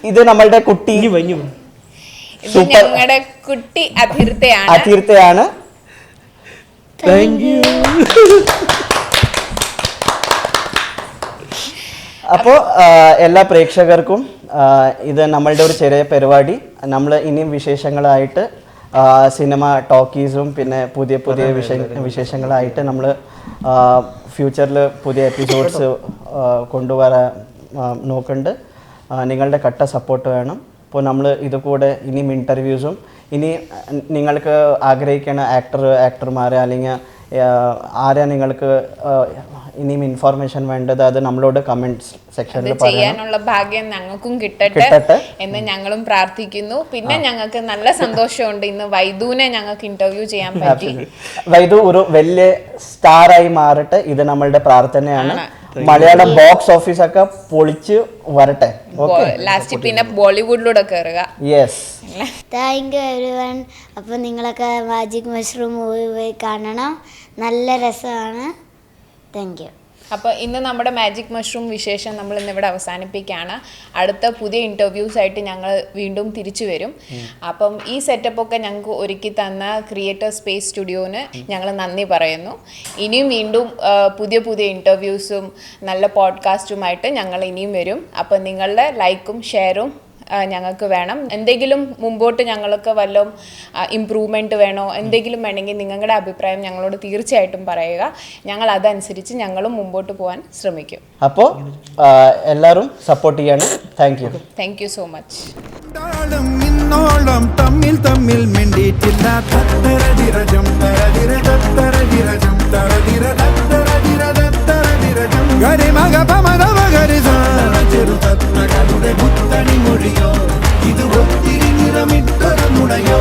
ഇത് നമ്മളുടെ കുട്ടി, ഞങ്ങളുടെ കുട്ടി അധീർത്തയാണ്. Thank you. അപ്പോൾ എല്ലാ പ്രേക്ഷകർക്കും ഇത് നമ്മളുടെ ഒരു ചെറിയ പരിപാടി. നമ്മൾ ഇനിയും വിശേഷങ്ങളായിട്ട് സിനിമ ടോക്കീസും പിന്നെ പുതിയ വിശേഷങ്ങളായിട്ട് നമ്മൾ ഫ്യൂച്ചറിൽ പുതിയ എപ്പിസോഡ്സ് കൊണ്ടുവരാൻ നോക്കുന്നുണ്ട്. നിങ്ങളുടെ കട്ട സപ്പോർട്ട് വേണം. അപ്പോൾ നമ്മൾ ഇത് കൂടെ ഇനിയും ഇൻ്റർവ്യൂസും ഇനി നിങ്ങൾക്ക് ആഗ്രഹിക്കുന്ന ആക്ടർമാരെ അല്ലെങ്കിൽ ആരെയാ നിങ്ങൾക്ക് ഇനിയും ഇൻഫോർമേഷൻ വേണ്ടത് അത് നമ്മളോട് കമന്റ് സെക്ഷനിൽ ചെയ്യാനുള്ള ഭാഗ്യം ഞങ്ങൾക്കും കിട്ടട്ടെ എന്ന് ഞങ്ങളും പ്രാർത്ഥിക്കുന്നു. പിന്നെ ഞങ്ങൾക്ക് നല്ല സന്തോഷമുണ്ട് ഇന്ന് വൈദുവിനെ ഞങ്ങൾക്ക് ഇന്റർവ്യൂ ചെയ്യാൻ പറ്റി. വൈദു ഒരു വലിയ സ്റ്റാറായി മാറട്ടെ, ഇത് നമ്മളുടെ പ്രാർത്ഥനയാണ്. മലയാളം ബോക്സ് ഓഫീസ് ഒക്കെ പൊളിച്ച് വരട്ടെ. ലാസ്റ്റ് പിന്നെ ബോളിവുഡിലൂടെ കയറുക. Yes, thank you everyone. അപ്പോൾ നിങ്ങളൊക്കെ മാജിക് മഷ്റൂം മൂവി പോയി കാണണം, നല്ല രസമാണ്. Thank you. അപ്പോൾ ഇന്ന് നമ്മുടെ മാജിക് മഷ്റൂം വിശേഷം നമ്മൾ ഇന്നിവിടെ അവസാനിപ്പിക്കുകയാണ്. അടുത്ത പുതിയ ഇൻ്റർവ്യൂസ് ആയിട്ട് ഞങ്ങൾ വീണ്ടും തിരിച്ചു വരും. അപ്പം ഈ സെറ്റപ്പൊക്കെ ഞങ്ങൾക്ക് ഒരുക്കി തന്ന ക്രിയേറ്റർ സ്പേസ് സ്റ്റുഡിയോന് ഞങ്ങൾ നന്ദി പറയുന്നു. ഇനിയും വീണ്ടും പുതിയ ഇൻ്റർവ്യൂസും നല്ല പോഡ്കാസ്റ്റുമായിട്ട് ഞങ്ങൾ ഇനിയും വരും. അപ്പം നിങ്ങളുടെ ലൈക്കും ഷെയറും ഞങ്ങൾക്ക് വേണം. എന്തെങ്കിലും മുമ്പോട്ട് ഞങ്ങൾക്ക് വല്ലതും ഇമ്പ്രൂവ്മെൻറ്റ് വേണോ, എന്തെങ്കിലും വേണമെങ്കിൽ നിങ്ങളുടെ അഭിപ്രായം ഞങ്ങളോട് തീർച്ചയായിട്ടും പറയുക. ഞങ്ങൾ അതനുസരിച്ച് ഞങ്ങളും മുമ്പോട്ട് പോകാൻ ശ്രമിക്കും. അപ്പോൾ എല്ലാവരും സപ്പോർട്ട് ചെയ്യണം. Thank you so much. തമ്മിൽ മിണ്ടിയിട്ടില്ല ചെറുതങ്ങളുടെ പുത്തണി മൊഴിയോ ഇത് ഒത്തിരി നിറമിട്ടൊരു മുടയോ.